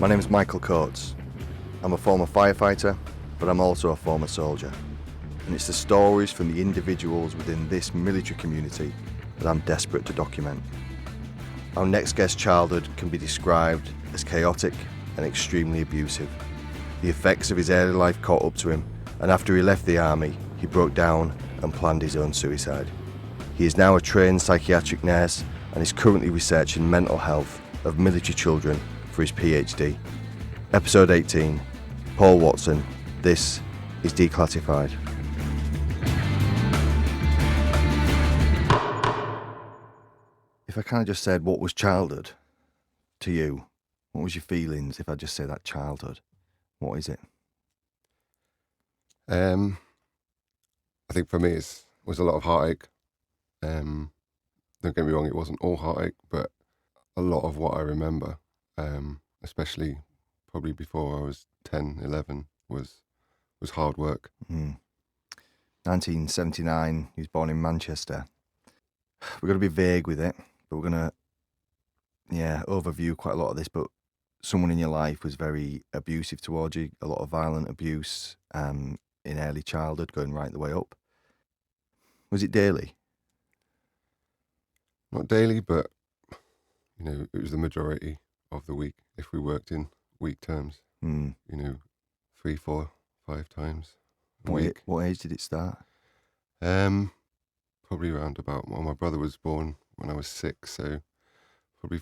My name is Michael Coates. I'm a former firefighter, but I'm also a former soldier. And it's the stories from the individuals within this military community that I'm desperate to document. Our next guest's childhood can be described as chaotic and extremely abusive. The effects of his early life caught up to him, and after he left the army, he broke down and planned his own suicide. He is now a trained psychiatric nurse and is currently researching mental health of military children for his PhD. Episode 18, Paul Watson. This is Declassified. If I kind of just said, what was childhood to you? What was your feelings if I just say that childhood? What is it? I think for me it was a lot of heartache. Don't get me wrong, it wasn't all heartache, but a lot of what I remember, especially probably before I was 10, 11, was hard work. 1979, he was born in Manchester. We're going to be vague with it, but we're going to, overview quite a lot of this, but someone in your life was very abusive towards you, a lot of violent abuse in early childhood, going right the way up. Was it daily? Not daily, but, it was the majority of the week if we worked in week terms. 3, 4, 5 times a week. What age did it start? Probably around about, my brother was born when I was 6, so probably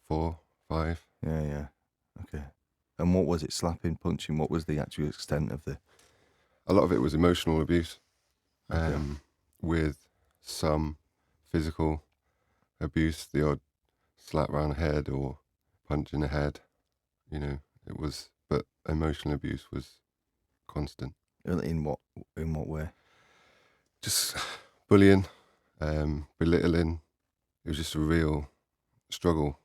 4, 5. Yeah. Okay. And what was it? Slapping, punching? What was the actual extent of the... A lot of it was emotional abuse, Okay. with some physical abuse, the odd slap round the head or punch in the head, it was, but emotional abuse was constant. In what way? Just bullying, belittling. It was just a real struggle.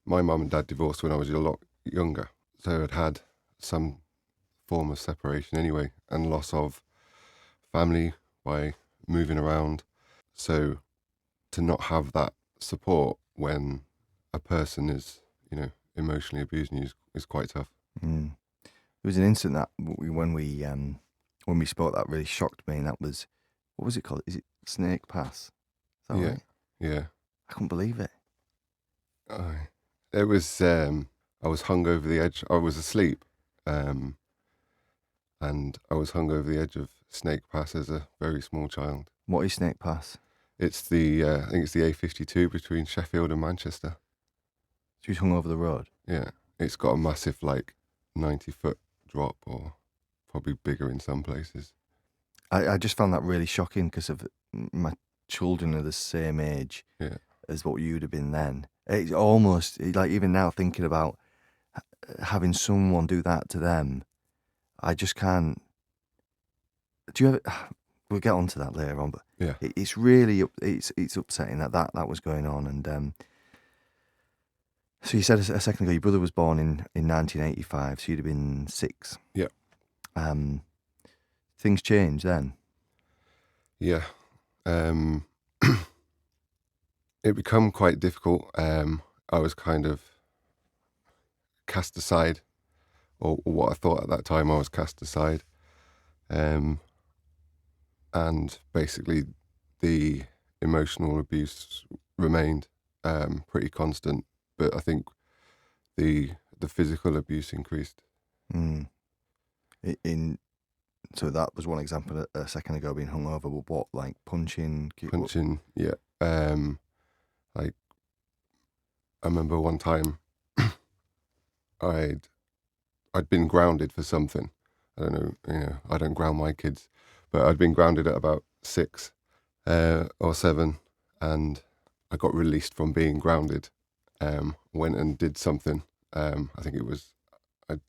My mum and dad divorced when I was a lot younger, so I'd had some form of separation anyway, and loss of family by moving around. So to not have that support when a person is, emotionally abusing you is quite tough. There was an incident that when we spoke that really shocked me, and that was, what was it called? Is it Snake Pass? Is that right? Yeah. I couldn't believe it. It was, I was hung over the edge. I was asleep, and I was hung over the edge of Snake Pass as a very small child. What is Snake Pass? It's the, I think it's the A52 between Sheffield and Manchester. So you was hung over the road? Yeah. It's got a massive, 90-foot drop, or probably bigger in some places. I just found that really shocking because of my children are the same age as what you'd have been then. It's almost, even now thinking about having someone do that to them, I just can't. Do you ever... We'll get onto that later on, but it's really it's upsetting that was going on. And so you said a second ago your brother was born in 1985, so you'd have been 6. Yeah. Things changed then. Yeah. It became quite difficult. I was kind of cast aside, or what I thought at that time I was cast aside. And basically the emotional abuse remained pretty constant, but I think the physical abuse increased. So that was one example a second ago, being hung over, but what, like punching? Yeah. I remember one time I'd been grounded for something. I don't know, I don't ground my kids, but I'd been grounded at about 6 or 7, and I got released from being grounded. Went and did something. I think it was, I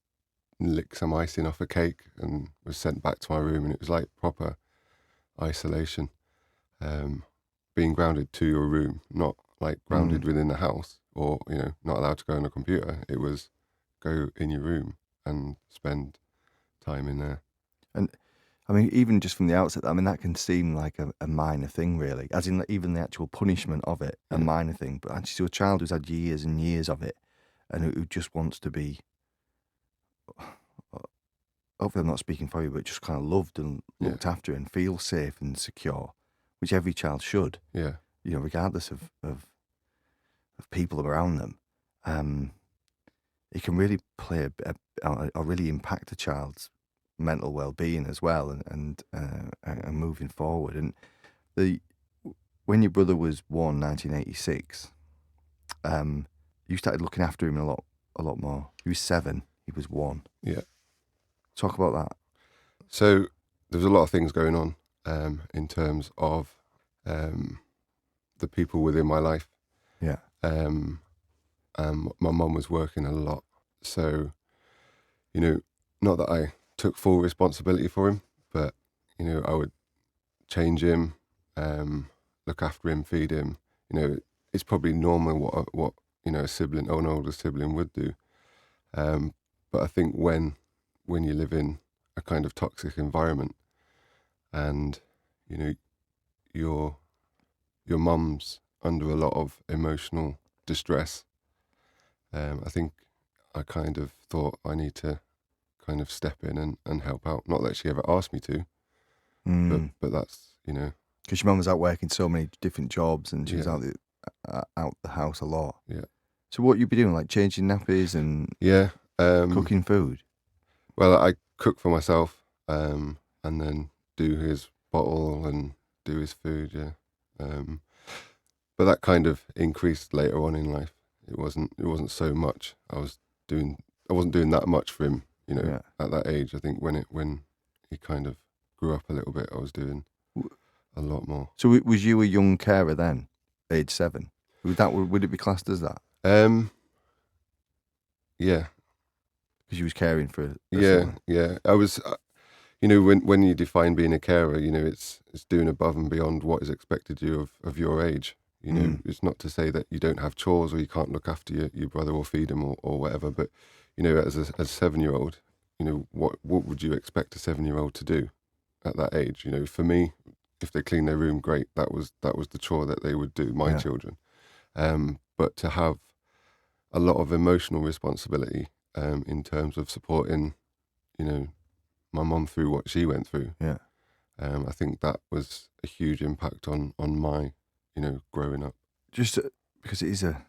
licked some icing off a cake and was sent back to my room, and it was like proper isolation. Being grounded to your room, not like grounded within the house, or, not allowed to go on a computer. It was go in your room and spend time in there. And I mean, even just from the outset, that can seem like a minor thing, really, as in even the actual punishment of it, a minor thing. But actually, to a child who's had years and years of it, and who just wants to be, hopefully I'm not speaking for you, but just kind of loved and looked after and feel safe and secure, which every child should, Yeah. Regardless of people around them. It can really play or really impact a child's mental well-being as well, and moving forward. And when your brother was born, 1986, you started looking after him a lot more. He was 7, he was 1. Yeah. Talk about that. So there's a lot of things going on in terms of the people within my life. Yeah. My mum was working a lot. So, not that I took full responsibility for him, but, I would change him, look after him, feed him. It's probably normal what a sibling or an older sibling would do. But I think when you live in a kind of toxic environment and, your mum's under a lot of emotional distress, I think I kind of thought I need to kind of step in and help out. Not that she ever asked me to, but that's, Because your mum was out working so many different jobs and she was out the house a lot. Yeah. So what you'd be doing, like changing nappies and cooking food? Well, I cook for myself and then do his bottle and do his food, but that kind of increased later on in life. It wasn't so much. I wasn't doing that much for him, at that age. I think when he kind of grew up a little bit, I was doing a lot more. So was you a young carer then, age 7? Would it be classed as that? Yeah. Because you was caring for someone. Yeah. I was, when you define being a carer, it's doing above and beyond what is expected of your age. It's not to say that you don't have chores or you can't look after your brother or feed him or whatever, but, as a 7-year-old, what would you expect a 7-year-old to do at that age? For me, if they clean their room, great. That was the chore that they would do, my children. But to have a lot of emotional responsibility in terms of supporting, my mum through what she went through. Yeah. I think that was a huge impact on my, growing up. Just because it's a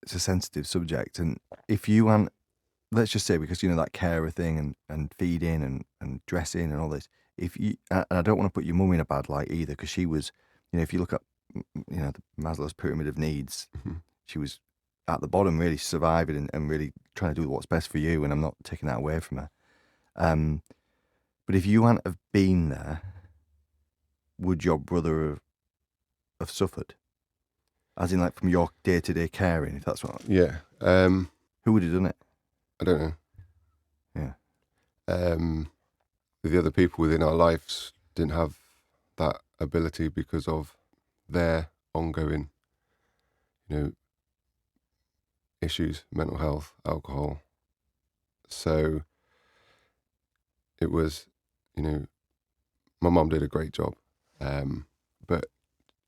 sensitive subject, and if you aren't, let's just say, because that carer thing and feeding and dressing and all this, and I don't want to put your mum in a bad light either, because she was, if you look at the Maslow's pyramid of needs, she was at the bottom, really surviving and really trying to do what's best for you, and I'm not taking that away from her. But if you hadn't have been there, would your brother have suffered? As in, like, from your day-to-day caring, if that's what... Yeah. Who would have done it? I don't know. Yeah. The other people within our lives didn't have that ability because of their ongoing, issues, mental health, alcohol. So it was, my mum did a great job, but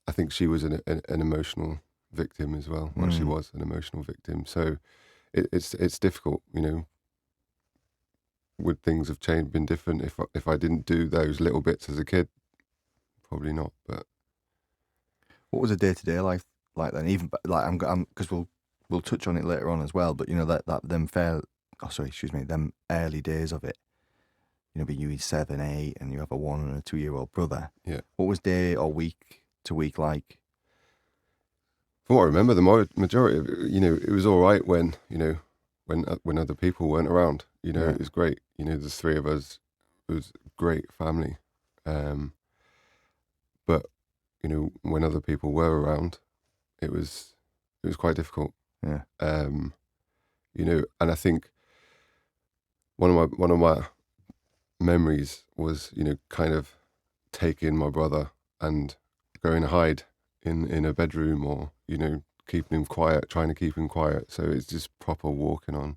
I think she was an emotional victim as well. Well, she was an emotional victim. So it's difficult, Would things have been different if I didn't do those little bits as a kid? Probably not. But what was a day-to-day life like then? Even like I'm because we'll touch on it later on as well. But them early days of it. Being you 7, 8, and you have a 1 and a 2-year-old brother. Yeah. What was day or week to week like? From what I remember, the majority of it, it was all right when when other people weren't around. It was great. There's 3 of us. It was a great family. But when other people were around, it was quite difficult. Yeah. And I think one of my memories was kind of taking my brother and going to hide in a bedroom, or keeping him quiet, trying to keep him quiet. So it's just proper walking on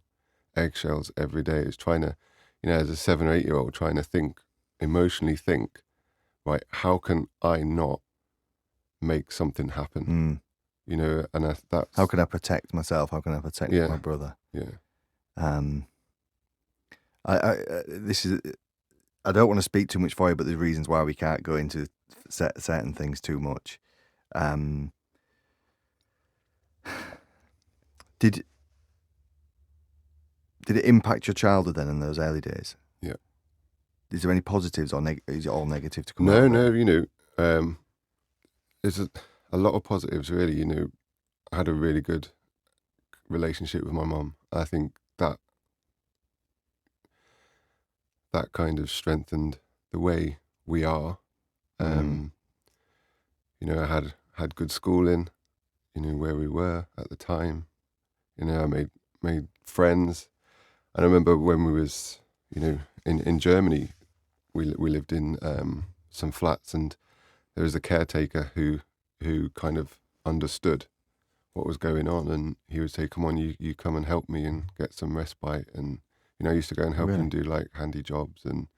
eggshells every day. It's trying to, as a 7 or 8-year-old, trying to emotionally think, right, how can I not make something happen? you know, and that's How can I protect myself? How can I protect yeah, my brother? yeah, Um, this is. I don't want to speak too much for you, but there's reasons why we can't go into certain things too much. Um, did it impact your childhood then in those early days? yeah. Is there any positives or is it all negative to come out No, of it? no, you know, there's a lot of positives really. You know, I had a really good relationship with my mum. I think that kind of strengthened the way we are. Mm. You know, I had good schooling, you know, where we were at the time. You know, I made friends. And I remember when we was, you know, in Germany, we lived in some flats, and there was a caretaker who kind of understood what was going on, and he would say, "Come on, you come and help me and get some respite." And you know, I used to go and help Really? him do like handy jobs, and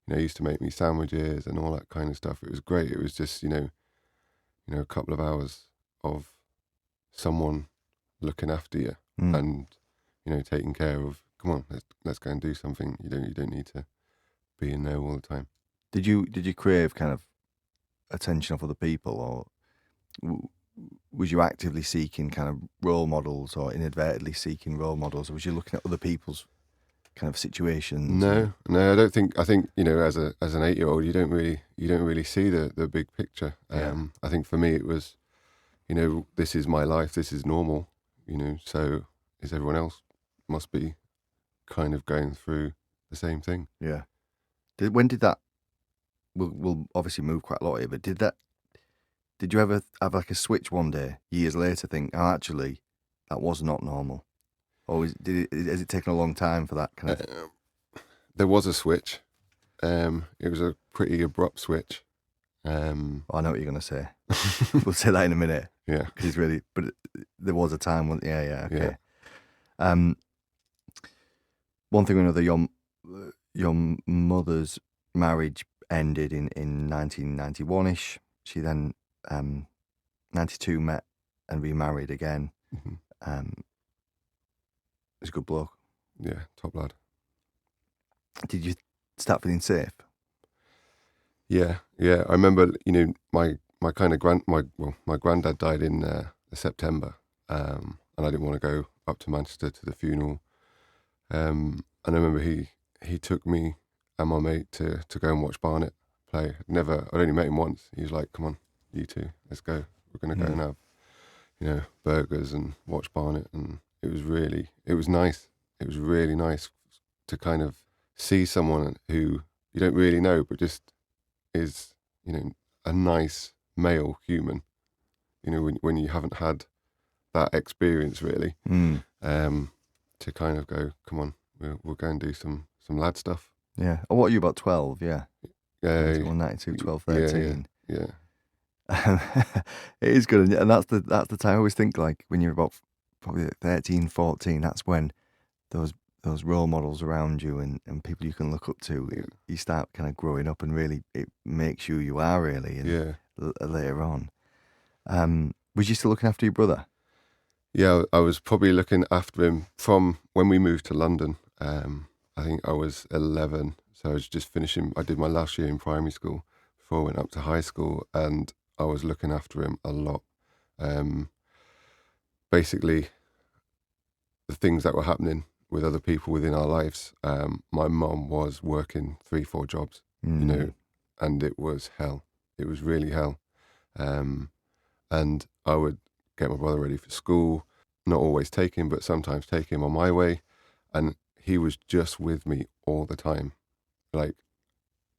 you know, he used to make me sandwiches and all that kind of stuff. It was great. It was just you know, a couple of hours of someone looking after you Mm. and you know, taking care of. Come on, let's go and do something. You don't need to be in there all the time. Did you crave kind of attention of other people, or was you actively seeking kind of role models, or inadvertently seeking role models, or was you looking at other people's kind of situations? No, no, I don't think. I think you know, as an 8-year-old, you don't really see the big picture. Yeah. I think for me, it was, you know, this is my life, this is normal, you know. So is everyone else must be kind of going through the same thing. Yeah. When did that? We'll obviously move quite a lot here, but did you ever have like a switch one day, years later, think, oh, actually, that was not normal? Or has it taken a long time for that kind of? There was a switch. It was a pretty abrupt switch. Oh, I know what you're going to say. We'll say that in a minute. Yeah, Because it's really, but there was a time when, yeah, okay. yeah. One thing or another, your mother's marriage ended in 1991-ish. She then, 92, met and remarried again. Hmm. Was a good bloke. Yeah, top lad. Did you start feeling safe? Yeah, yeah. I remember, you know, my kind of my granddad died in September, and I didn't want to go up to Manchester to the funeral. And I remember he took me and my mate to go and watch Barnet play. I'd only met him once. He was like, "Come on, you two, let's go. We're gonna go and have, you know, burgers and watch Barnet." And it was nice. It was really nice to kind of see someone who you don't really know, but just is, you know, a nice male human, you know, when you haven't had that experience really, to kind of go, come on, we'll go and do some lad stuff. Yeah. Oh, what are you, about 12? Yeah. Yeah, 92, 12, yeah, 13. yeah, It is good. And that's the time I always think, like, when you're about probably 13, 14, that's when those role models around you and people you can look up to, you start kind of growing up, and really it makes you are really, and yeah. later on. Was you still looking after your brother? Yeah, I was probably looking after him from when we moved to London. I think I was 11, so I was just finishing. I did my last year in primary school before I went up to high school, and I was looking after him a lot. Basically, the things that were happening with other people within our lives. My mum was working 3-4 jobs, you know, and it was hell. It was really hell. And I would get my brother ready for school, not always take him, but sometimes take him on my way. And he was just with me all the time. Like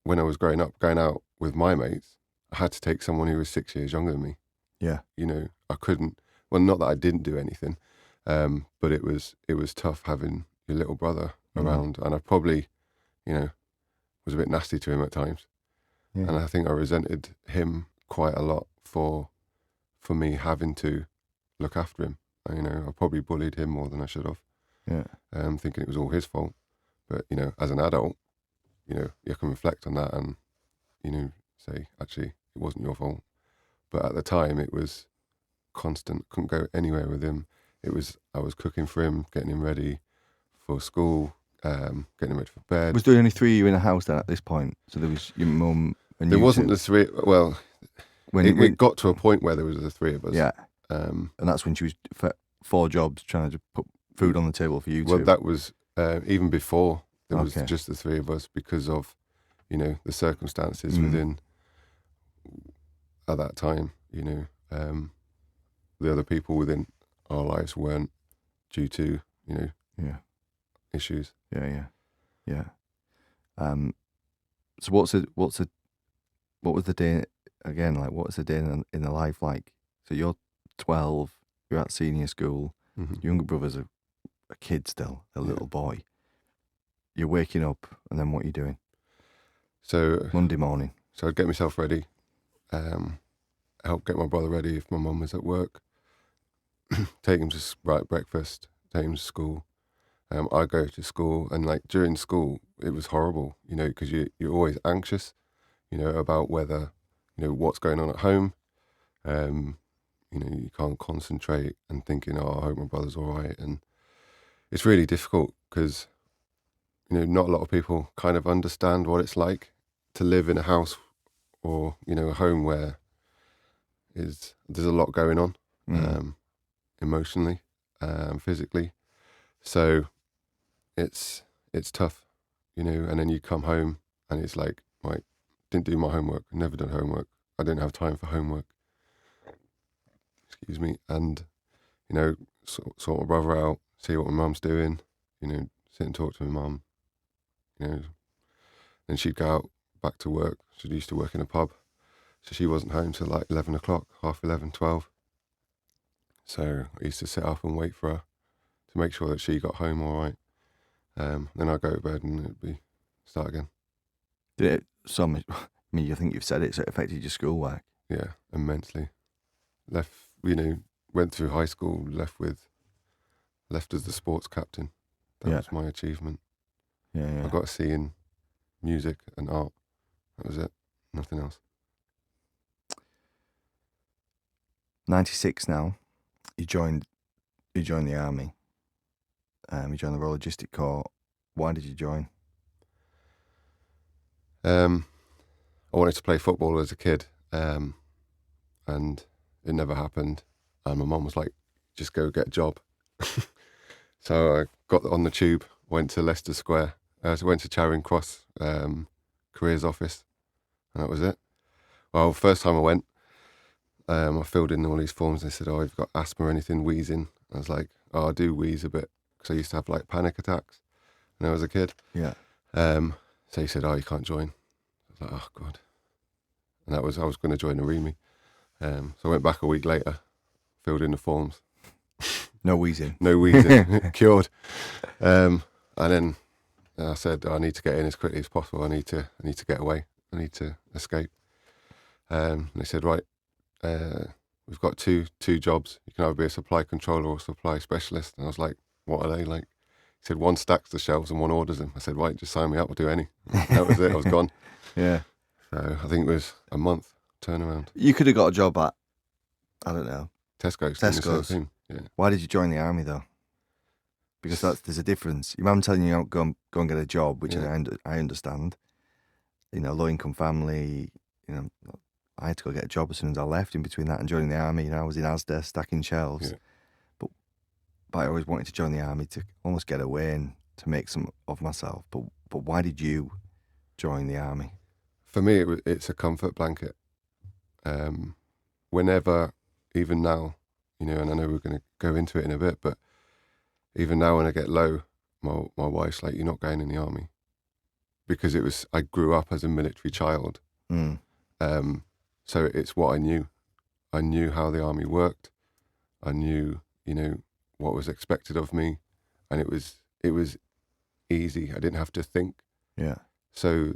when I was growing up, going out with my mates, I had to take someone who was 6 years younger than me. Yeah. You know, I couldn't, well, not that I didn't do anything, but it was tough having your little brother around. And I probably, you know, was a bit nasty to him at times. Yeah. And I think I resented him quite a lot for me having to look after him. You know, I probably bullied him more than I should have. Yeah. Thinking it was all his fault. But, you know, as an adult, you know, you can reflect on that and, you know, say, actually, it wasn't your fault. But at the time, it was constant. Couldn't go anywhere with him. I was cooking for him, getting him ready for school, getting him ready for bed. Was there only three of you in a house then at this point? So there was your mum and There you wasn't two? the three. Well, it got to a point where there was the three of us. Yeah. Um, And that's when she was for 4 jobs trying to put food on the table for you well, two. that was even before there was Okay. just the three of us because of, the circumstances Mm. within at that time. The other people within our lives weren't due to Yeah. issues. Yeah. So what was the day again like? What was the day in the life like? So you're 12, you're at senior school, Mm-hmm. your younger brother's a kid still, a Yeah. little boy. You're waking up, and then what are you doing? So Monday morning. So I'd get myself ready, help get my brother ready if my mum was at work, take him to write breakfast, take him to school. I go to school, and like during school, it was horrible, because you're always anxious, about whether, what's going on at home. You can't concentrate and thinking, oh, I hope my brother's all right. And it's really difficult because, not a lot of people kind of understand what it's like to live in a house or, a home where there's a lot going on, emotionally, physically. So it's tough, and then you come home and it's like, right, didn't do my homework, never done homework. I didn't have time for homework. Excuse me. And, sort my brother out, see what my mum's doing, sit and talk to my mum, then she'd go out back to work. She used to work in a pub. So she wasn't home till like 11 o'clock, half 11, 12. So I used to sit up and wait for her to make sure that she got home all right. Then I'd go to bed and it'd be start again. Did it? You think you've said it, so it affected your schoolwork. Yeah, immensely. Left, went through high school, left as the sports captain. That was my achievement. Yeah. I got a C in music and art. That was it. Nothing else. 96 now. You joined the army. You joined the Royal Logistic Corps. Why did you join? I wanted to play football as a kid, and it never happened. And my mum was like, just go get a job. So I got on the tube, went to Leicester Square. I went to Charing Cross careers office, and that was it. Well, first time I went, I filled in all these forms. They said, oh, you've got asthma or anything, wheezing. I was like, oh, I do wheeze a bit because I used to have like panic attacks when I was a kid. Yeah. So he said, oh, you can't join. I was like, oh, God. And I was going to join the REMI. So I went back a week later, filled in the forms. No wheezing. No wheezing, cured. And then I said, I need to get in as quickly as possible. I need to get away. I need to escape. And they said, right, we've got two jobs. You can either be a supply controller or a supply specialist. And I was like, what are they like? He said, one stacks the shelves and one orders them. I said, right, just sign me up. I'll do any. That was it. I was gone. Yeah. So I think it was a month turnaround. You could have got a job at, I don't know, Tesco's. Tesco's. Yeah. Why did you join the army though? Because there's a difference. Your mum telling you go and get a job, which Yeah. I understand. Low income family. I had to go get a job as soon as I left. In between that and joining the army, I was in Asda stacking shelves. Yeah. But I always wanted to join the army to almost get away and to make some of myself. But why did you join the army? For me, it's a comfort blanket. Whenever, even now, and I know we're going to go into it in a bit, but even now when I get low, my wife's like, you're not going in the army. Because I grew up as a military child. Mm. So it's what I knew. I knew how the army worked. I knew, what was expected of me. And it was easy. I didn't have to think. Yeah. So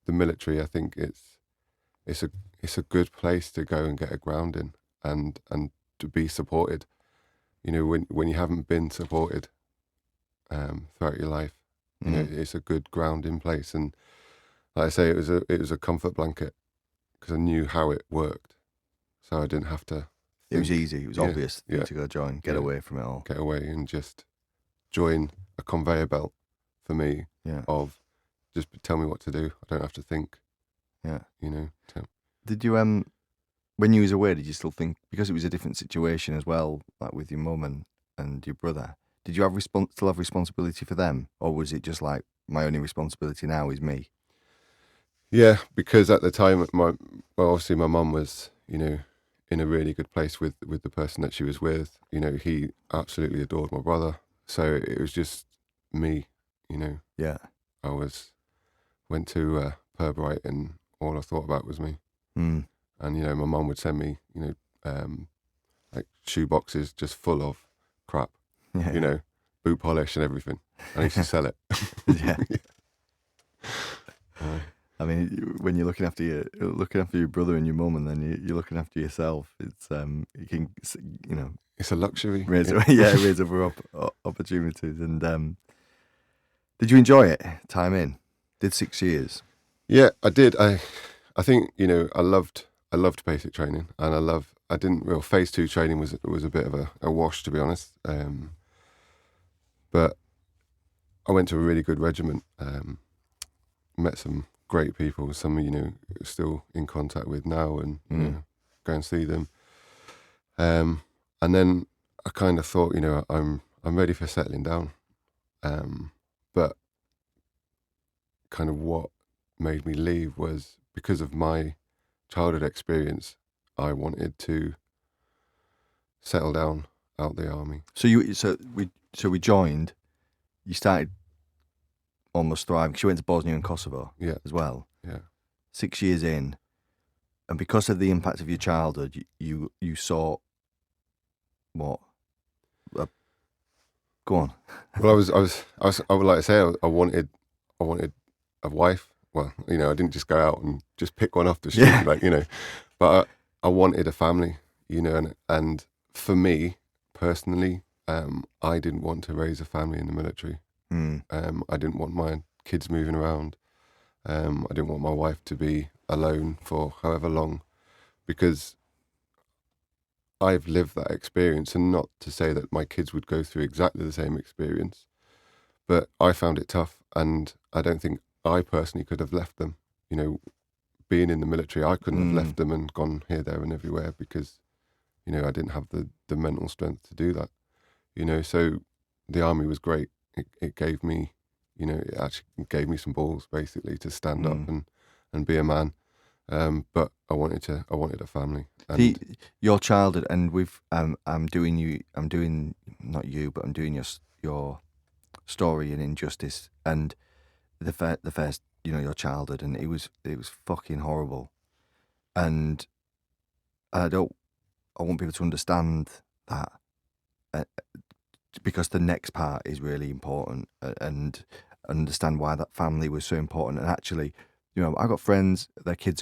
the military, I think it's a good place to go and get a grounding and to be supported. When you haven't been supported throughout your life, it's a good grounding place. And like I say, it was a comfort blanket because I knew how it worked, so I didn't have to It was easy. It was obvious for you yeah, to go join, get away from it all. get away and just join a conveyor belt for me Yeah. of just tell me what to do. I don't have to think. Yeah. You know. Did you when you was away, did you still think, because it was a different situation as well, like with your mum and your brother? Did you have still have responsibility for them, or was it just like, my only responsibility now is me? Yeah, because at the time, obviously my mum was, you know, in a really good place with the person that she was with. You know, he absolutely adored my brother, so it was just me. You know, Yeah. I went to Purbright, and all I thought about was me. Mm. And you know, my mum would send me, you know, like shoe boxes just full of crap. Yeah. You know, boot polish and everything. I used to sell it. Yeah. I mean, when you're looking after your brother and your mum, and then you're looking after yourself, it's you can, you know, It's a luxury. raise other opportunities. And did you enjoy it? Time in, did 6 years. Yeah, I did. I think, you know, I loved basic training, and I didn't. Well, phase 2 training was a bit of a wash, to be honest. But I went to a really good regiment. Met some great people. Some, you know, still in contact with now, and you know, go and see them. And then I kind of thought, you know, I'm ready for settling down. But kind of what made me leave was because of my childhood experience. I wanted to settle down out the army. So we joined. You started almost thriving, because you went to Bosnia and Kosovo as well. Yeah. 6 years in, and because of the impact of your childhood, you saw what? Go on. Well, I would like to say I wanted a wife. Well, you know, I didn't just go out and just pick one off the street, like, you know, but I wanted a family, you know, and for me personally, I didn't want to raise a family in the military. I didn't want my kids moving around. I didn't want my wife to be alone for however long, because I've lived that experience, and not to say that my kids would go through exactly the same experience, but I found it tough, and I don't think I personally could have left them. You know, being in the military, I couldn't have left them and gone here, there and everywhere, because, you know, I didn't have the mental strength to do that. You know, so the army was great. It gave me, you know, it actually gave me some balls, basically, to stand up and be a man. But I wanted a family. And your childhood, and I'm doing your story in Injustice, and the first, you know, your childhood, and it was fucking horrible, and I want people to understand that, because the next part is really important, and understand why that family was so important. And actually, you know, I've got friends, their kids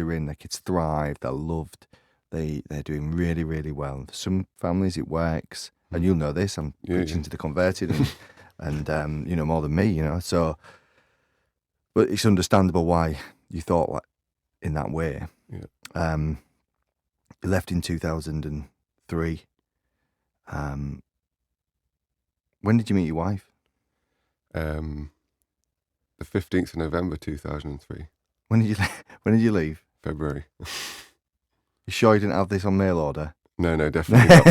thrive, they're loved, they're doing really, really well. For some families it works, and you'll know this, I'm preaching to the converted, and you know more than me, you know, so, but it's understandable why you thought like in that way. You left in 2003. When did you meet your wife? the 15th of November 2003. When did you leave? February. You sure you didn't have this on mail order? No, definitely not.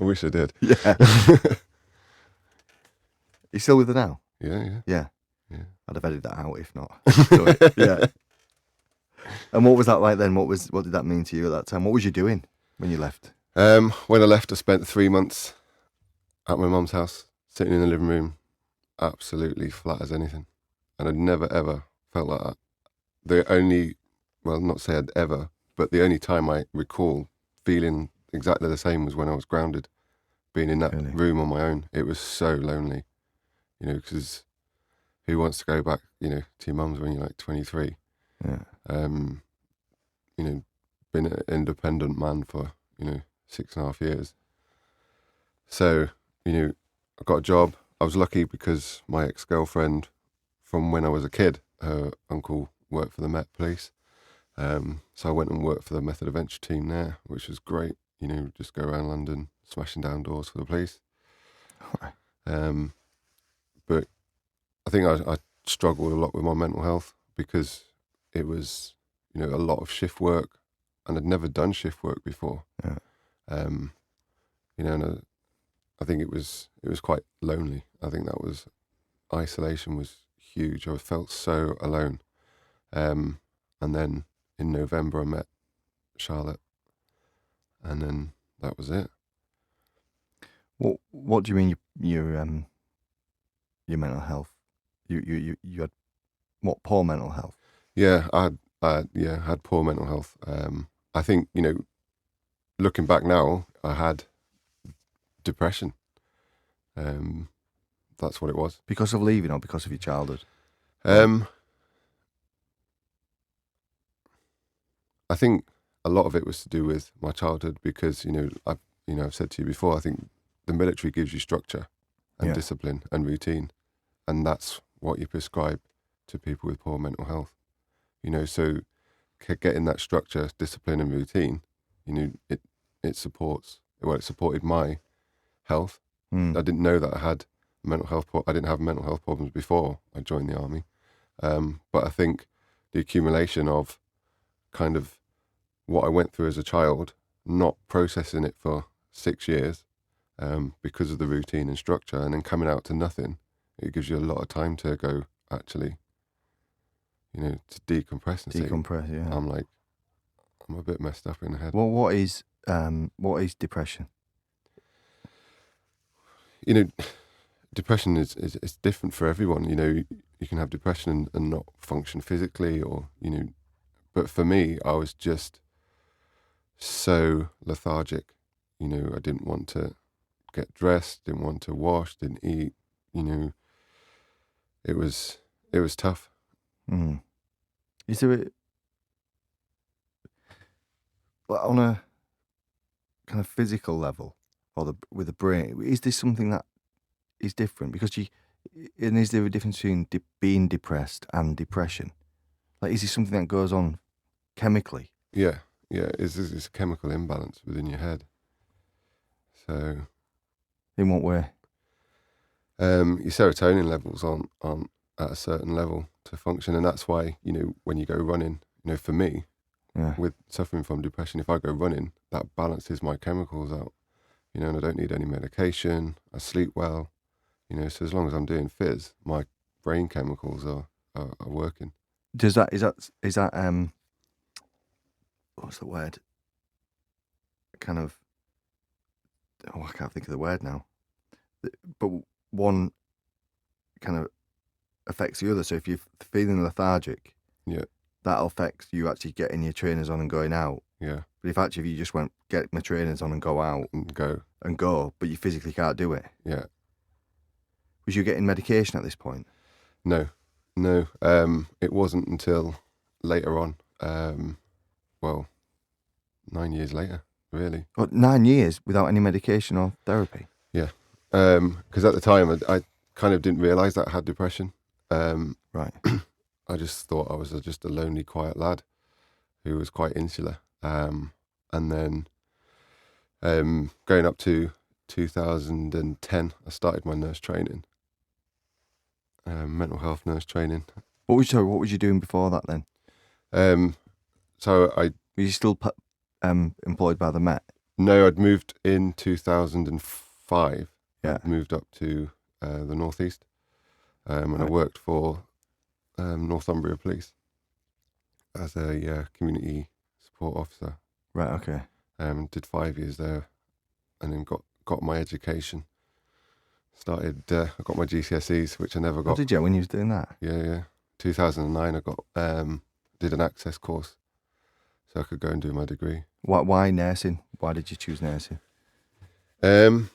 I wish I did. Yeah. You still with her now? Yeah. I'd have edited that out if not. Yeah. And what was that like then? What did that mean to you at that time? What was you doing when you left? When I left, I spent 3 months at my mum's house, sitting in the living room, absolutely flat as anything. And I'd never, ever felt like that. Not say I'd ever, but the only time I recall feeling exactly the same was when I was grounded, being in that room on my own. It was so lonely, you know, because who wants to go back, you know, to your mum's when you're like 23? Yeah. You know, been an independent man for, you know, 6.5 years. So, you know, I got a job. I was lucky because my ex-girlfriend, from when I was a kid, her uncle worked for the Met Police. So I went and worked for the Method Adventure team there, which was great. just go around London smashing down doors for the police. Right. But I think I struggled a lot with my mental health because it was, a lot of shift work, and I'd never done shift work before. Yeah. And I think it was quite lonely. I think isolation was huge. I felt so alone. And then in November I met Charlotte, and then that was it. What do you mean your mental health? You had what, poor mental health? Yeah, I had poor mental health. I think, looking back now, I had depression. That's what it was. Because of leaving or because of your childhood? I think a lot of it was to do with my childhood because, I've said to you before, I think the military gives you structure and discipline and routine, and that's what you prescribe to people with poor mental health. So getting that structure, discipline and routine, it supported my health. I didn't know that I had mental health. I didn't have mental health problems before I joined the army. But I think the accumulation of kind of what I went through as a child, not processing it for 6 years because of the routine and structure, and then coming out to nothing, it gives you a lot of time to go, actually, to decompress and Decompress, yeah. I'm a bit messed up in the head. Well, what is depression? Depression is different for everyone. You can have depression and not function physically, or but for me, I was just so lethargic. I didn't want to get dressed, didn't want to wash, didn't eat. It was tough. Is there on a kind of physical level, or with the brain, is this something that is different? Because and is there a difference between being depressed and depression? Like, is this something that goes on chemically? Yeah. It's a chemical imbalance within your head. So, in what way? Your serotonin levels aren't at a certain level to function, and that's why when you go running, for me, with suffering from depression, if I go running, that balances my chemicals out, and I don't need any medication. I sleep well, so as long as I'm doing phys, my brain chemicals are working. Is that what's the word? Kind of, I can't think of the word now. But one kind of affects the other. So if you're feeling lethargic, that affects you actually getting your trainers on and going out. Yeah. But if you just went, get my trainers on and go out and go, but you physically can't do it. Yeah. Was you getting medication at this point? No. It wasn't until later on. 9 years later, really. 9 years without any medication or therapy? Yeah. Because at the time, I kind of didn't realise that I had depression. Right. I just thought I was just a lonely, quiet lad who was quite insular. And then going up to 2010, I started my nurse training, mental health nurse training. What was you doing before that then? Were you still employed by the Met? No, I'd moved in 2005. Yeah. I'd moved up to the northeast, and I worked for Northumbria Police as a community support officer. Right. Okay. Did 5 years there, and then got my education. I got my GCSEs, which I never got. Oh, did you, when you was doing that? Yeah. 2009, I got did an access course, so I could go and do my degree. Why nursing? Why did you choose nursing? The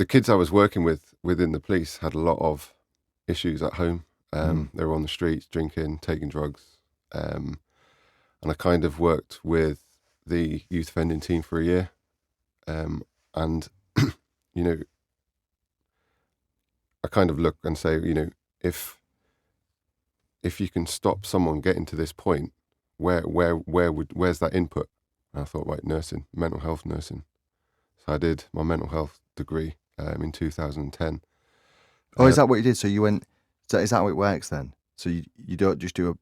kids I was working with within the police had a lot of issues at home. They were on the streets, drinking, taking drugs. And I kind of worked with the youth offending team for a year. And, I kind of look and say, if you can stop someone getting to this point, where's that input, And I thought, right, nursing, mental health nursing. So I did my mental health degree in 2010. Oh, is that what you did? So you went. Is that how it works then? So you don't just do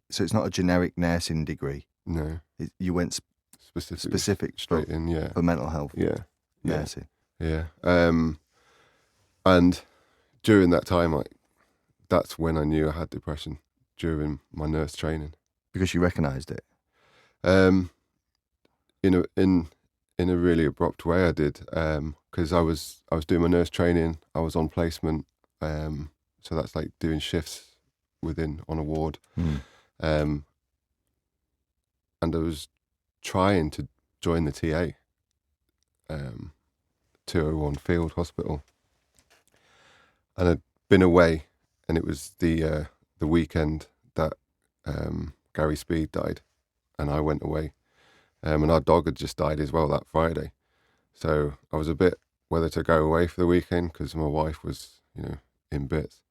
so it's not a generic nursing degree. No, You went specific straight in, yeah. for mental health Yeah. nursing. Yeah. And during that time, that's when I knew I had depression, during my nurse training. Because you recognised it. In a really abrupt way, I did, because I was doing my nurse training. I was on placement, so that's like doing shifts on a ward, and I was trying to join the TA, 201 Field Hospital, and I'd been away, and it was the weekend that Gary Speed died, and I went away. And our dog had just died as well that Friday. So I was a bit whether to go away for the weekend because my wife was, in bits.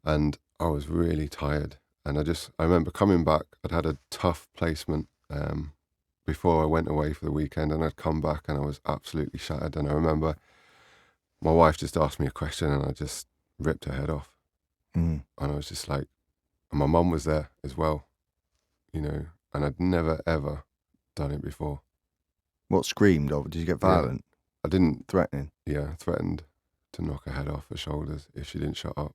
And I was really tired. And I remember coming back, I'd had a tough placement before I went away for the weekend, and I'd come back and I was absolutely shattered. And I remember my wife just asked me a question and I just ripped her head off. And I was just like, and my mum was there as well, and I'd never, ever done it before. What, screamed over? Did you get violent? I didn't. Threatening? Yeah, threatened to knock her head off her shoulders if she didn't shut up.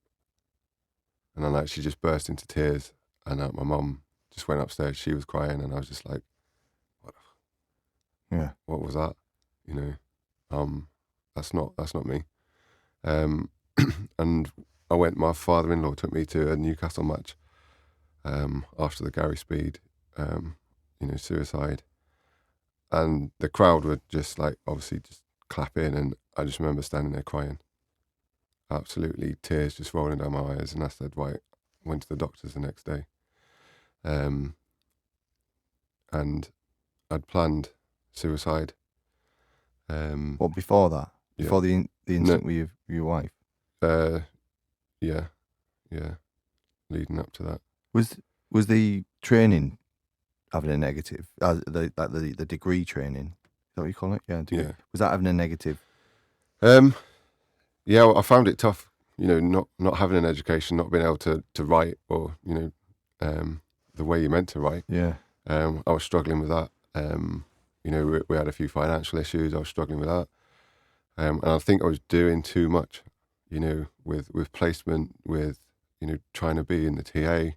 And then she just burst into tears, and my mum just went upstairs. She was crying, and I was just like, what was that? That's not me. And my father-in-law took me to a Newcastle match after the Gary Speed, suicide. And the crowd were just obviously just clapping, and I just remember standing there crying. Absolutely, tears just rolling down my eyes. And I said, right, went to the doctors the next day. And I'd planned suicide. What, before that? Before the incident with your wife? Yeah. Leading up to that. Was the training having a negative? The degree training, is that what you call it? Yeah. Yeah. Was that having a negative? Yeah, well, I found it tough. Not having an education, not being able to write, or the way you're meant to write. Yeah. I was struggling with that. We had a few financial issues. I was struggling with that. And I think I was doing too much, with placement, with, trying to be in the TA.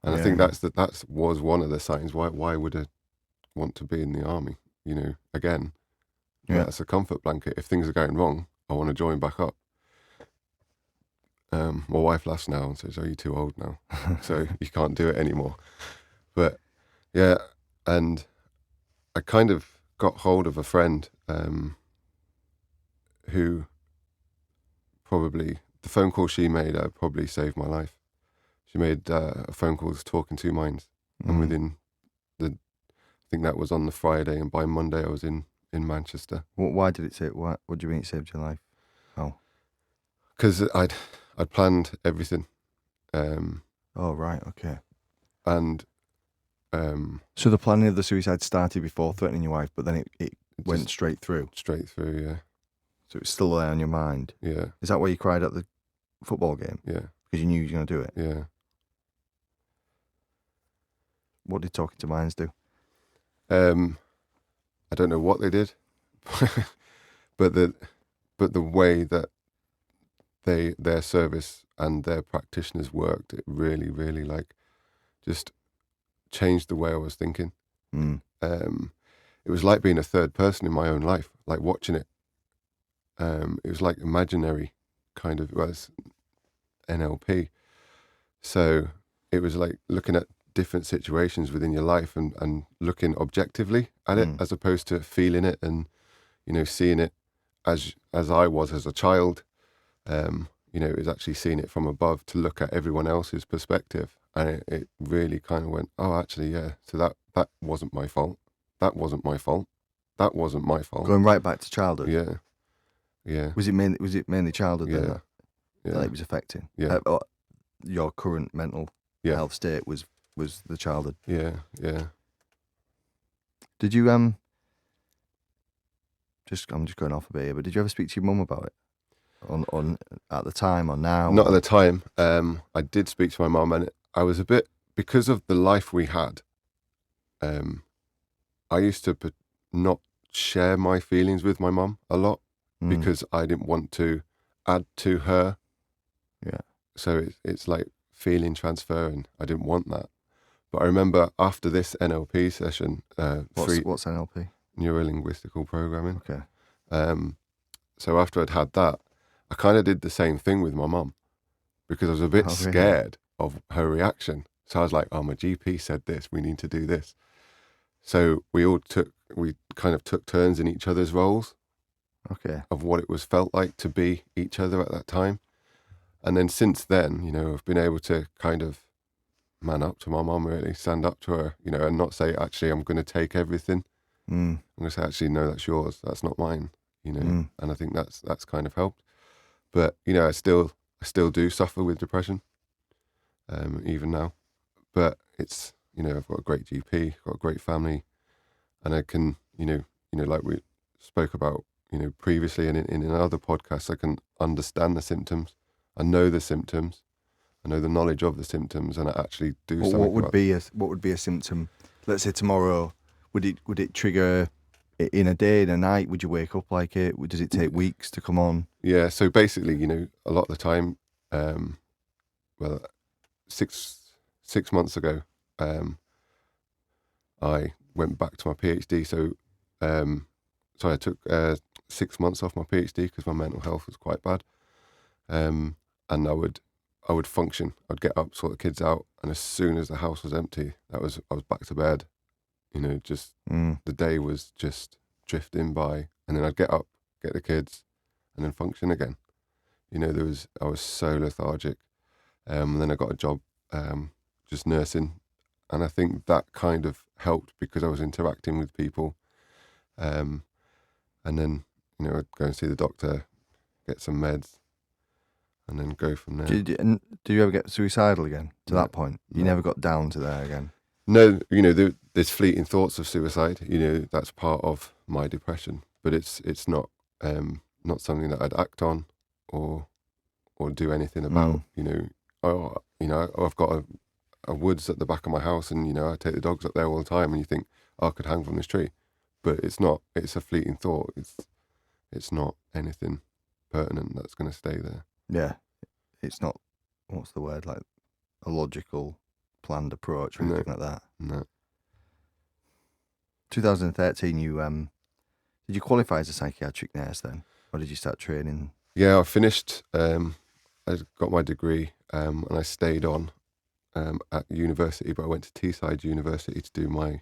And I think that was one of the signs. Why would I want to be in the army? Again, that's a comfort blanket. If things are going wrong, I want to join back up. My wife laughs now and says, "Oh, you're too old now, so you can't do it anymore." But yeah, and I kind of got hold of a friend who probably, the phone call she made probably saved my life. She made a phone call talking two minds, and within I think that was on the Friday, and by Monday I was in Manchester. Why did it save? What do you mean it saved your life? How? Because I'd planned everything. Oh, right, okay. And so the planning of the suicide started before threatening your wife, but then it went straight through. Straight through, yeah. So it was still there on your mind. Yeah. Is that why you cried at the football game? Yeah. Because you knew you were going to do it. Yeah. What did talking to minds do? I don't know what they did, but the way that their service and their practitioners worked, it really, really just changed the way I was thinking. It was like being a third person in my own life, like watching it. It was like imaginary kind of, well, it's NLP. So it was like looking at different situations within your life and looking objectively at it, as opposed to feeling it and, seeing it as I was as a child. It was actually seeing it from above to look at everyone else's perspective. And it really kind of went, oh, actually, yeah, so that wasn't my fault. That wasn't my fault. That wasn't my fault. Going right back to childhood. Yeah. Yeah. Was it mainly childhood then that it was affecting? Yeah. Your current mental health state was the childhood. Yeah. Yeah. Did you I'm just going off a bit here, but did you ever speak to your mum about it? On at the time or now? Not at the time. I did speak to my mum, and I was a bit, because of the life we had. I used to not share my feelings with my mum a lot because I didn't want to add to her. Yeah. So it's like feeling transfer, and I didn't want that. But I remember after this NLP session, What's NLP? Neuro-linguistical programming. Okay. So after I'd had that, I kind of did the same thing with my mum because I was a bit scared of her reaction. So I was like, oh, my GP said this, we need to do this. So we kind of took turns in each other's roles. Okay. Of what it felt like to be each other at that time. And then since then, I've been able to kind of man up to my mum, really, stand up to her, and not say, actually, I'm going to take everything. I'm going to say, actually, no, that's yours. That's not mine, And I think that's kind of helped. But, I still do suffer with depression, even now. But it's, I've got a great GP, got a great family, and I can, like we spoke about, previously and in other podcasts, I can understand the symptoms. I know the symptoms. I know the knowledge of the symptoms, and I actually do something. What would be a symptom? Let's say tomorrow, would it trigger in a day, in a night? Would you wake up like it? Does it take weeks to come on? Yeah. So basically, a lot of the time, well, 6 months ago, I went back to my PhD. So I took 6 months off my PhD because my mental health was quite bad. And I would function. I'd get up, sort the kids out, and as soon as the house was empty, I was back to bed. The day was just drifting by, and then I'd get up, get the kids, and then function again. I was so lethargic. And then I got a job just nursing, and I think that kind of helped because I was interacting with people. And then I'd go and see the doctor, get some meds, and then go from there. Do you ever get suicidal again to that point? You never got down to there again? No, there's fleeting thoughts of suicide. That's part of my depression, but it's not something that I'd act on or do anything about. I've got a woods at the back of my house, and I take the dogs up there all the time, and you think, I could hang from this tree, but it's not. It's a fleeting thought. It's not anything pertinent that's going to stay there. Yeah, it's not. What's the word? Like a logical, planned approach or anything like that. No. 2013, did you qualify as a psychiatric nurse then, or did you start training? Yeah, I finished. I got my degree, and I stayed on at university, but I went to Teesside University to do my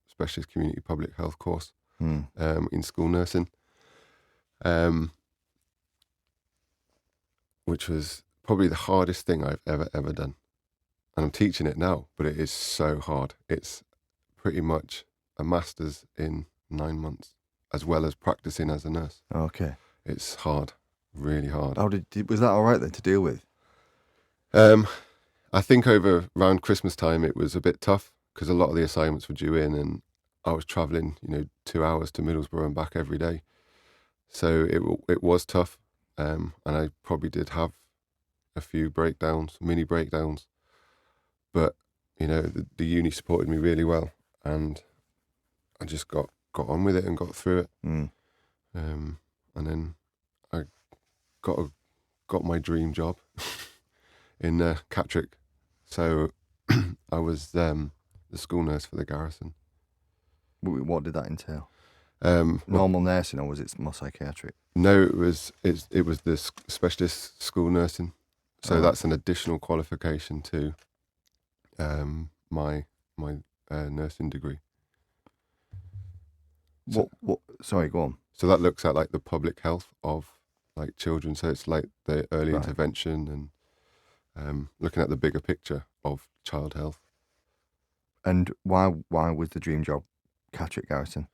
specialist community public health course in school nursing, which was probably the hardest thing I've ever done. And I'm teaching it now, but it is so hard. It's pretty much a master's in 9 months, as well as practicing as a nurse. Okay. It's hard, really hard. Was that all right then to deal with? I think around Christmas time it was a bit tough because a lot of the assignments were due in, and I was travelling, 2 hours to Middlesbrough and back every day. So it was tough, and I probably did have a few mini breakdowns. But, the uni supported me really well, and I just got on with it and got through it. And then I got my dream job in Psychiatric. So I was the school nurse for the garrison. What did that entail? Normal nursing, or was it more psychiatric? No, it was the specialist school nursing. So that's an additional qualification to my nursing degree. What? Sorry, go on. So that looks at like the public health of like children. So it's like the early intervention and looking at the bigger picture of child health. And why was the dream job Psychiatric Garrison?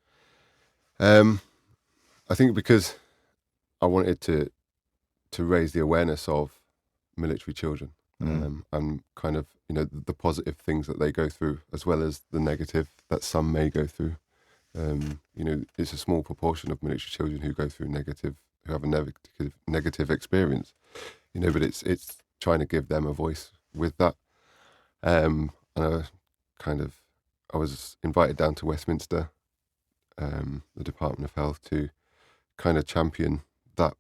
I think because I wanted to raise the awareness of military children and kind of the positive things that they go through, as well as the negative that some may go through. It's a small proportion of military children who go through who have a negative experience, but it's trying to give them a voice with that. And I was invited down to Westminster, the Department of Health, to kind of champion that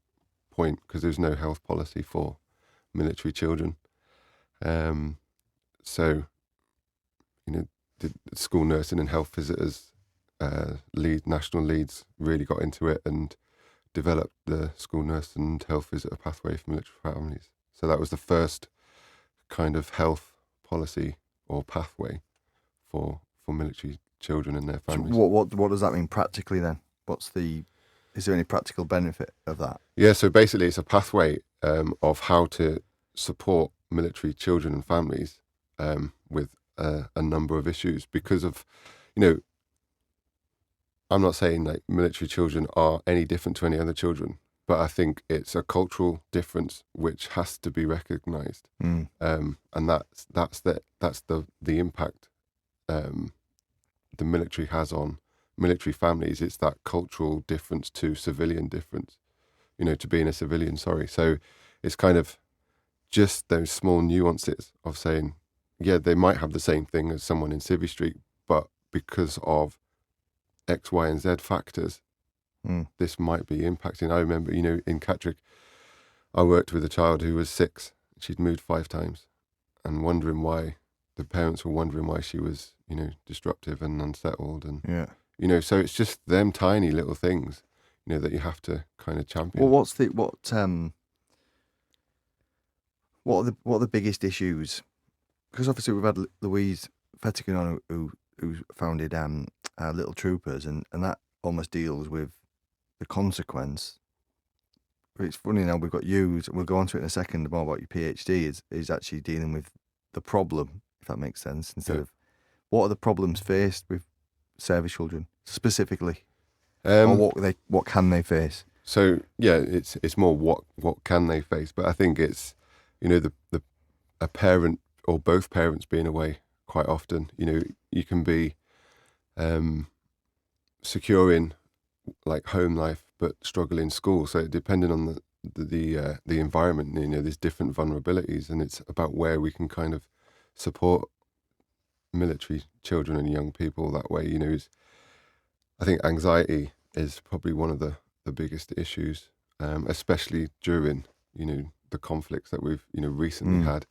point, because there's no health policy for military children. So, the school nursing and health visitors, national leads really got into it and developed the school nurse and health visitor pathway for military families. So that was the first kind of health policy or pathway for military children and their So families. what does that mean practically then? Is there any practical benefit of that? Yeah, so basically it's a pathway of how to support military children and families with a number of issues, because of, I'm not saying like military children are any different to any other children, but I think it's a cultural difference which has to be recognised, and that's the impact the military has on military families. It's that cultural difference to civilian difference, to being a civilian. Sorry, so it's kind of just those small nuances of saying, yeah, they might have the same thing as someone in Civvy Street, but because of X, Y, and Z factors, this might be impacting. I remember, in Psychiatric, I worked with a child who was 6. She'd moved 5 times, and the parents were wondering why she was, disruptive and unsettled. And, so it's just them tiny little things, that you have to kind of champion. Well, what are the biggest issues? Because obviously we've had Louise Fettigan on, who founded Little Troopers, and that almost deals with the consequence. It's funny now we've got you, we'll go on to it in a second more about your PhD, is actually dealing with the problem, if that makes sense, instead of what are the problems faced with service children specifically, or what can they face? So yeah, it's more what can they face, but I think it's a parent or both parents being away quite often. You can be secure in like home life but struggle in school. So depending on the environment, there's different vulnerabilities, and it's about where we can kind of support military children and young people that way. I think anxiety is probably one of the biggest issues, especially during the conflicts that we've recently had.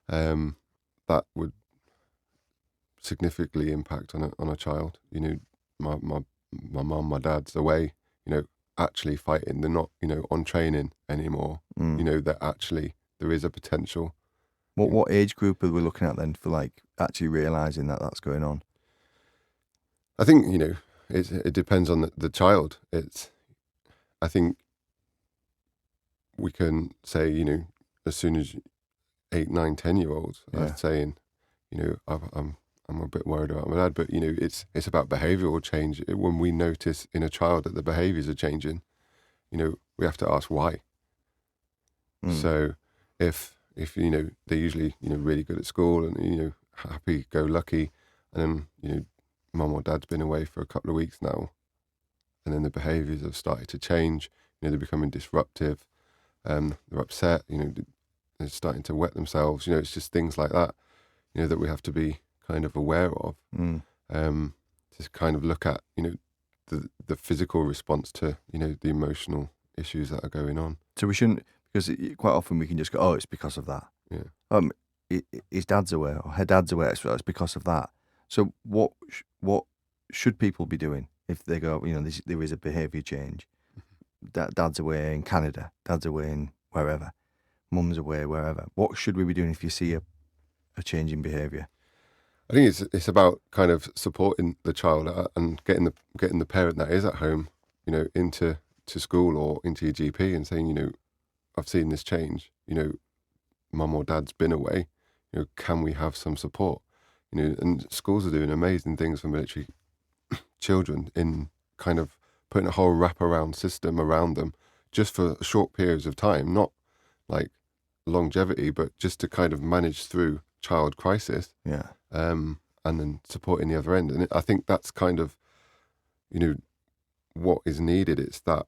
That would significantly impact on a child. My mum, my dad's away, actually fighting. They're not, on training anymore. That actually there is a potential. What age group are we looking at then for like actually realising that that's going on? I think, it depends on the child. I think we can say, as soon as 8, 9, 10-year-olds are saying, I'm a bit worried about my dad, but it's about behavioural change. When we notice in a child that the behaviours are changing, we have to ask why. So if they're usually really good at school and happy go lucky, and then mum or dad's been away for a couple of weeks now, and then the behaviours have started to change. They're becoming disruptive. They're upset. They're starting to wet themselves. It's just things like that. That we have to be kind of aware of. To kind of look at the physical response to the emotional issues that are going on. So we shouldn't, because quite often we can just go, oh, it's because of that. His dad's aware or her dad's aware, so it's because of that. So what should people be doing if they go, there is a behaviour change? Dad's away in Canada, dad's away in wherever, mum's away wherever. What should we be doing if you see a change in behaviour? I think it's about kind of supporting the child and getting the parent that is at home, into school or into your GP and saying, I've seen this change. Mum or dad's been away. Can we have some support? And schools are doing amazing things for military children in kind of putting a whole wraparound system around them just for short periods of time, not like longevity, but just to kind of manage through child crisis. And then supporting the other end. And I think that's kind of what is needed. It's that,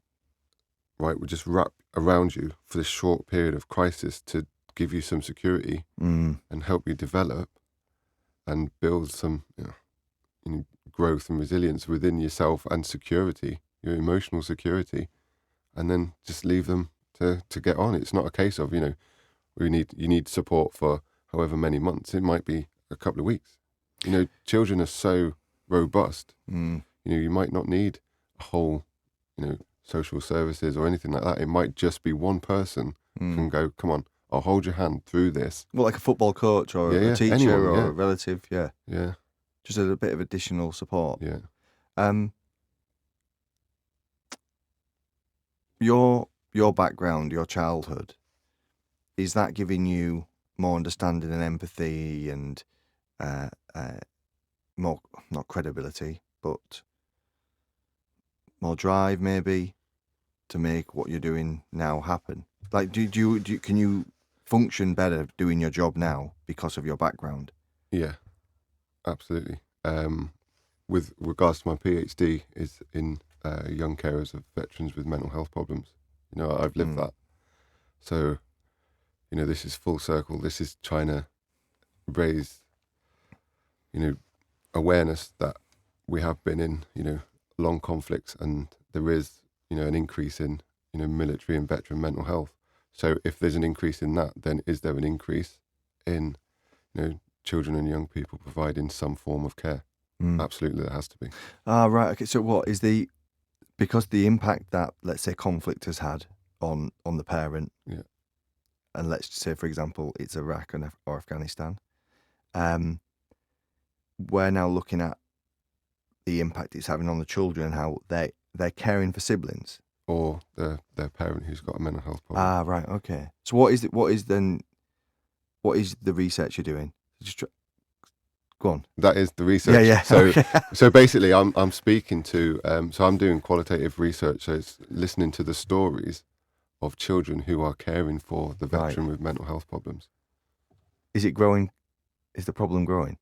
right, we just wrap around you for this short period of crisis to give you some security and help you develop and build some growth and resilience within yourself and security, your emotional security, and then just leave them to get on. It's not a case of, you need support for however many months. It might be a couple of weeks. Children are so robust. You might not need a whole, social services or anything like that. It might just be one person can go, come on, I'll hold your hand through this. Well, like a football coach or a teacher anyone, or a relative, yeah. Just a bit of additional support. Yeah. Your background, your childhood, is that giving you more understanding and empathy and more, not credibility, but more drive maybe to make what you're doing now happen? Like, can you function better doing your job now because of your background? Yeah, absolutely. With regards to my PhD is in young carers of veterans with mental health problems. I've lived that. So, this is full circle. This is trying to raise, awareness that we have been in, long conflicts, and there is, an increase in, military and veteran mental health. So if there's an increase in that, then is there an increase in, children and young people providing some form of care? Absolutely, there has to be. Right. Okay. So what is because the impact that, let's say, conflict has had on the parent, and let's say, for example, it's Iraq or Afghanistan, we're now looking at the impact it's having on the children and how they're caring for siblings or their parent who's got a mental health problem. Right. Okay. So what is the research you're doing? Go on. That is the research. Yeah. So, okay. So basically, I'm speaking to. So I'm doing qualitative research. So it's listening to the stories of children who are caring for the veteran with mental health problems. Is it growing? Is the problem growing?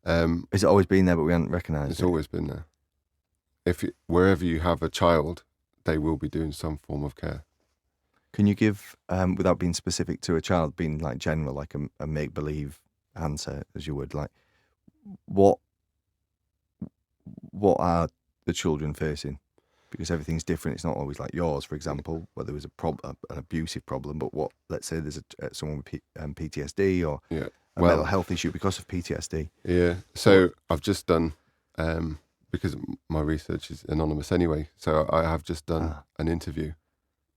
Has it always been there, but we haven't recognised it? It's always been there. Wherever you have a child, they will be doing some form of care. Can you give, without being specific to a child, being like general, like a make-believe answer, as you would, like what are the children facing? Because everything's different. It's not always like yours, for example, where there was an abusive problem, but let's say there's someone with PTSD or a mental health issue because of PTSD. Yeah. So I've just done, because my research is anonymous anyway, so I have just done an interview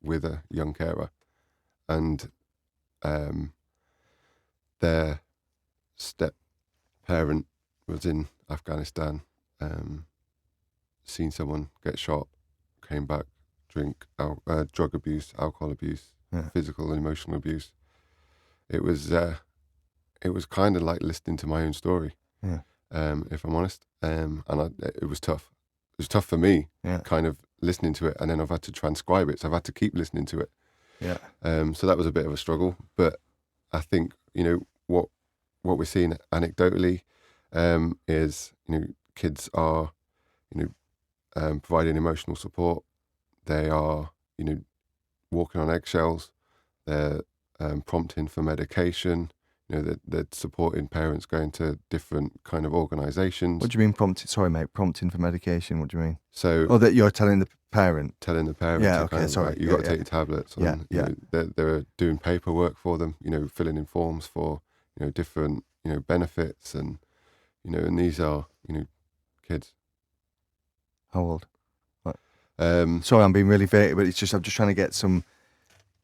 with a young carer, and their step parent was in Afghanistan, seen someone get shot, came back, drug abuse, alcohol abuse, physical and emotional abuse. It was kind of like listening to my own story, if I'm honest. And it was tough. It was tough for me, kind of listening to it, and then I've had to transcribe it, so I've had to keep listening to it. So that was a bit of a struggle, but I think what we're seeing anecdotally is kids are providing emotional support. They are walking on eggshells. They're prompting for medication. They're supporting parents going to different kind of organisations. What do you mean prompting? Sorry, mate. Prompting for medication. What do you mean? So, that you're telling the parent. Yeah. Okay. Sorry. You've got to take your tablets. They're doing paperwork for them. Filling in forms for different benefits, and and these are kids. How old? Sorry, I'm being really vague, but I'm just trying to get some.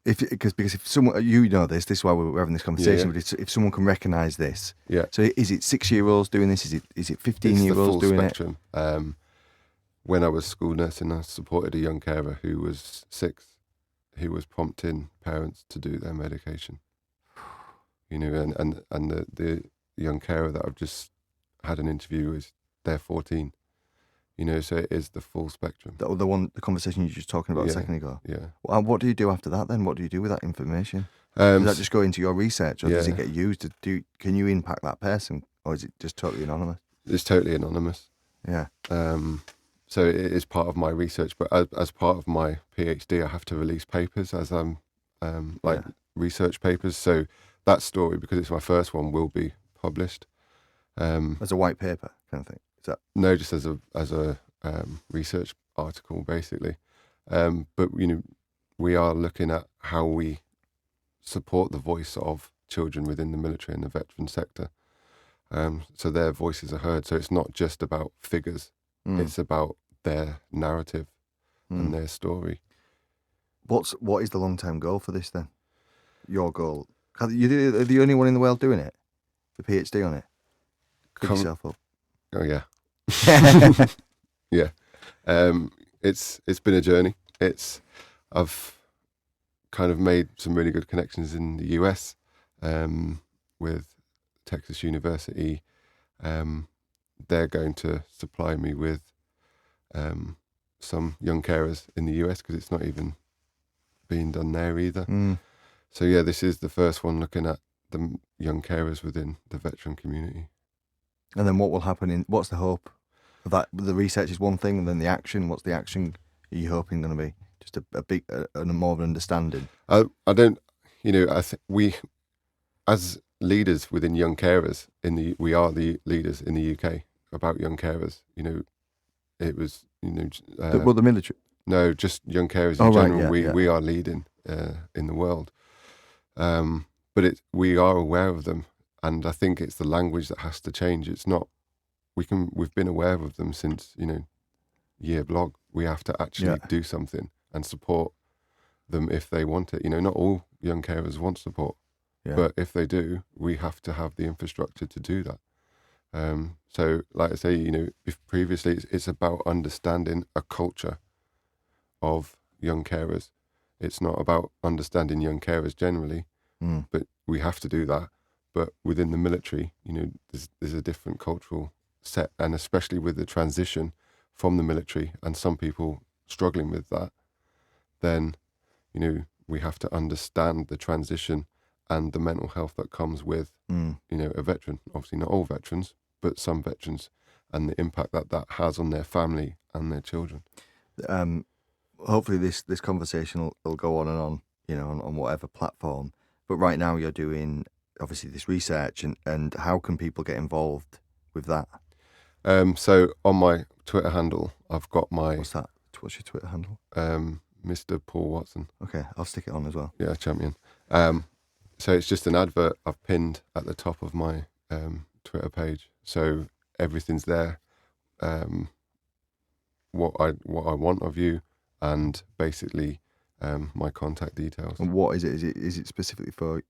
Because if someone, this is why we're having this conversation. But if someone can recognise this, So is it 6-year-olds doing this? Is it 15-year-olds doing spectrum. It? When I was school nursing, I supported a young carer who was 6, who was prompting parents to do their medication. And the young carer that I've just had an interview with, they're 14. So it is the full spectrum. The conversation you were just talking about a second ago. Yeah. Well, what do you do after that then? What do you do with that information? Does that just go into your research, or does it get used to do? Can you impact that person, or is it just totally anonymous? It's totally anonymous. Yeah. so it is part of my research, but as part of my PhD, I have to release papers as I'm research papers. So that story, because it's my first one, will be published. As a white paper kind of thing. Is that No, just as a research article, basically. But we are looking at how we support the voice of children within the military and the veteran sector. So their voices are heard. So it's not just about figures. It's about their narrative and their story. what is the long-term goal for this then? Your goal? You're the only one in the world doing it? The PhD on it? Pick yourself up. Oh yeah. Yeah. It's been a journey. I've kind of made some really good connections in the US with Texas University. They're going to supply me with some young carers in the US because it's not even being done there either. So yeah, this is the first one looking at the young carers within the veteran community. And then what will happen what's the hope of that? The research is one thing, and then the action. What's the action are you hoping going to be? Just a big, more of an understanding. I don't, I think we, as leaders within young carers we are the leaders in the UK about young carers. It was, The military. no, just young carers in Right, general. yeah. We are leading in the world, but we are aware of them, and I think it's the language that has to change. It's not we've been aware of them since year blog. We have to actually do something and support them if they want it. Not all young carers want support, but if they do, we have to have the infrastructure to do that. So, like I say, if previously it's about understanding a culture of young carers. It's not about understanding young carers generally, but we have to do that. But within the military, there's a different cultural set, and especially with the transition from the military and some people struggling with that, then, we have to understand the transition and the mental health that comes with, a veteran. Obviously not all veterans, but some veterans, and the impact that has on their family and their children. Hopefully this conversation will go on and on, on whatever platform. But right now you're doing, obviously, this research, and how can people get involved with that? So on my Twitter handle, I've got my... What's that? What's your Twitter handle? Mr. Paul Watson. Okay, I'll stick it on as well. Yeah, champion. So it's just an advert I've pinned at the top of my Twitter page. So everything's there. What I want of you, and basically my contact details. And what is it? Is it specifically for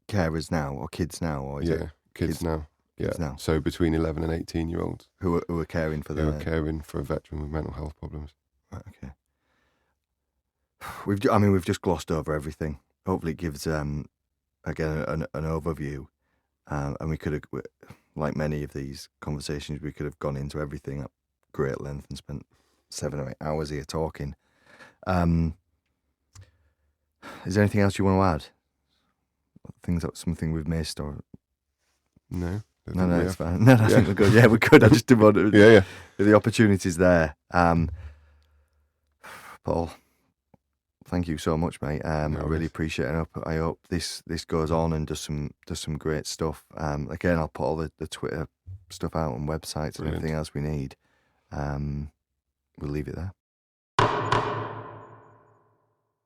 carers now, or kids now, or is it kids now? Kids now. So between 11 and 18-year-olds who are caring for who are caring for a veteran with mental health problems. Right, okay. We've just glossed over everything. Hopefully it gives again an overview, and we could have, like many of these conversations, we could have gone into everything at great length and spent 7 or 8 hours here talking. Is there anything else you want to add? Something we've missed, or no? No, it's fine. No, I think we're good. Yeah, we're good. I just didn't want to. Yeah. The opportunity's there. Paul, thank you so much, mate. I really appreciate it. I hope this goes on and does some great stuff. Again, I'll put all the Twitter stuff out on websites and everything else we need. We'll leave it there.